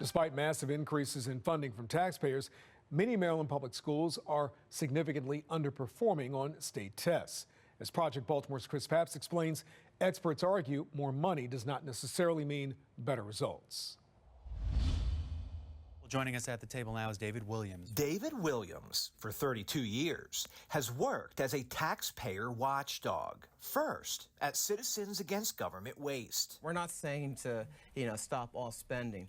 Despite massive increases in funding from taxpayers, many Maryland public schools are significantly underperforming on state tests. As Project Baltimore's Chris Papst explains, experts argue more money does not necessarily mean better results. Joining us at the table now is David Williams. David Williams, for 32 years, has worked as a taxpayer watchdog. First, at Citizens Against Government Waste. We're not saying to, stop all spending.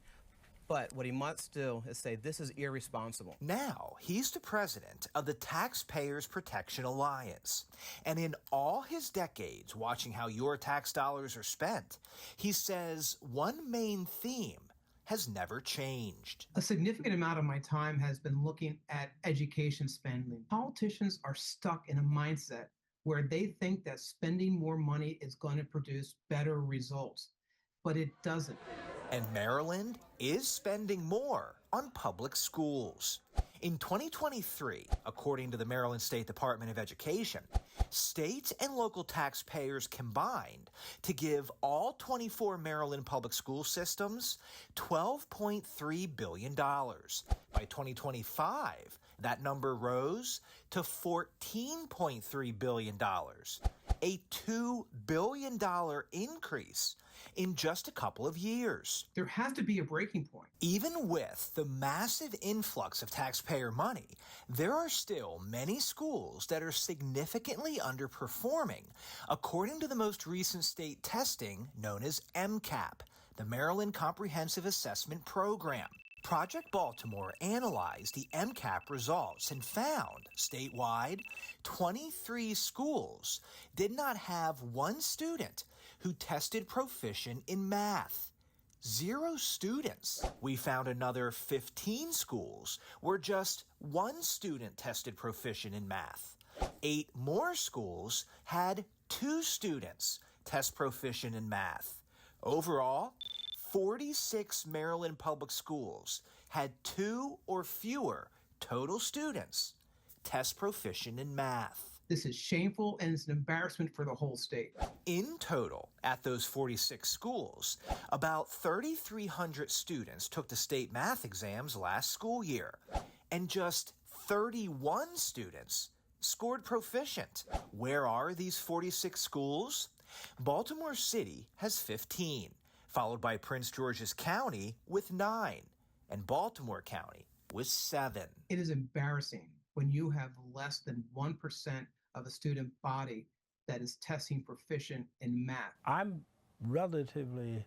But what he must do is say this is irresponsible. Now, he's the president of the Taxpayers Protection Alliance. And in all his decades watching how your tax dollars are spent, he says one main theme has never changed. A significant amount of my time has been looking at education spending. Politicians are stuck in a mindset where they think that spending more money is going to produce better results, but it doesn't. And Maryland is spending more on public schools. In 2023, according to the Maryland State Department of Education, state and local taxpayers combined to give all 24 Maryland public school systems $12.3 billion. By 2025, that number rose to $14.3 billion, a $2 billion increase in just a couple of years. There has to be a breaking point. Even with the massive influx of taxpayer money, there are still many schools that are significantly underperforming, according to the most recent state testing known as MCAP, the Maryland Comprehensive Assessment Program. Project Baltimore analyzed the MCAP results and found, statewide, 23 schools did not have one student who tested proficient in math. 0 students. We found another 15 schools where just one student tested proficient in math. 8 more schools had 2 students test proficient in math. Overall, 46 Maryland public schools had 2 or fewer total students test proficient in math. This is shameful and it's an embarrassment for the whole state. In total, at those 46 schools, about 3,300 students took the state math exams last school year, and just 31 students scored proficient. Where are these 46 schools? Baltimore City has 15, followed by Prince George's County with 9, and Baltimore County with 7. It is embarrassing when you have less than 1% of a student body that is testing proficient in math. I'm relatively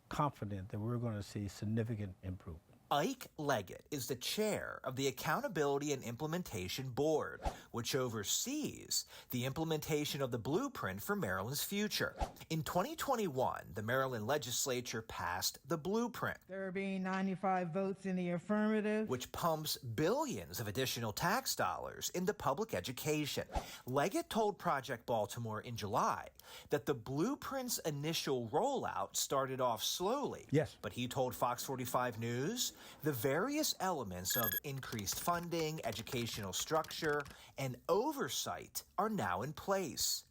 confident that we're going to see significant improvement. Ike Leggett is the chair of the Accountability and Implementation Board, which oversees the implementation of the blueprint for Maryland's future. In 2021, the Maryland legislature passed the blueprint, there being 95 votes in the affirmative, which pumps billions of additional tax dollars into public education. Leggett told Project Baltimore in July that the blueprint's initial rollout started off slowly. Yes. But he told Fox 45 News the various elements of increased funding, educational structure, and oversight are now in place.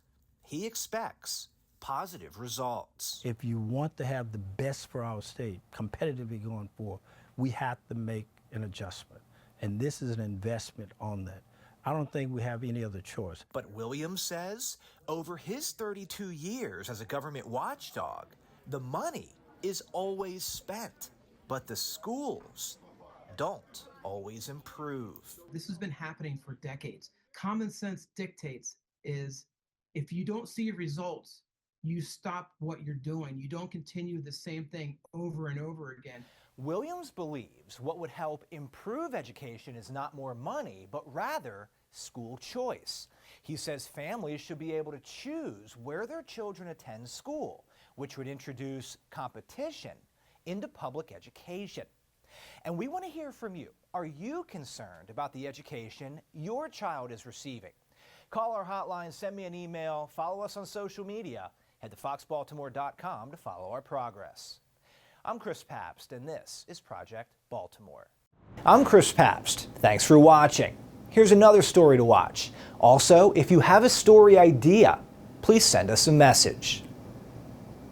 He expects positive results. If you want to have the best for our state competitively going forward, we have to make an adjustment. And this is an investment on that. I don't think we have any other choice. But Williams says over his 32 years as a government watchdog, the money is always spent, but the schools don't always improve. This has been happening for decades. Common sense dictates is if you don't see results, you stop what you're doing. You don't continue the same thing over and over again. Williams believes what would help improve education is not more money, but rather school choice. He says families should be able to choose where their children attend school, which would introduce competition into public education. And we want to hear from you. Are you concerned about the education your child is receiving? Call our hotline, send me an email, follow us on social media. Head to foxbaltimore.com to follow our progress. I'm Chris Papst, and this is Project Baltimore. I'm Chris Papst. Thanks for watching. Here's another story to watch. Also, if you have a story idea, please send us a message.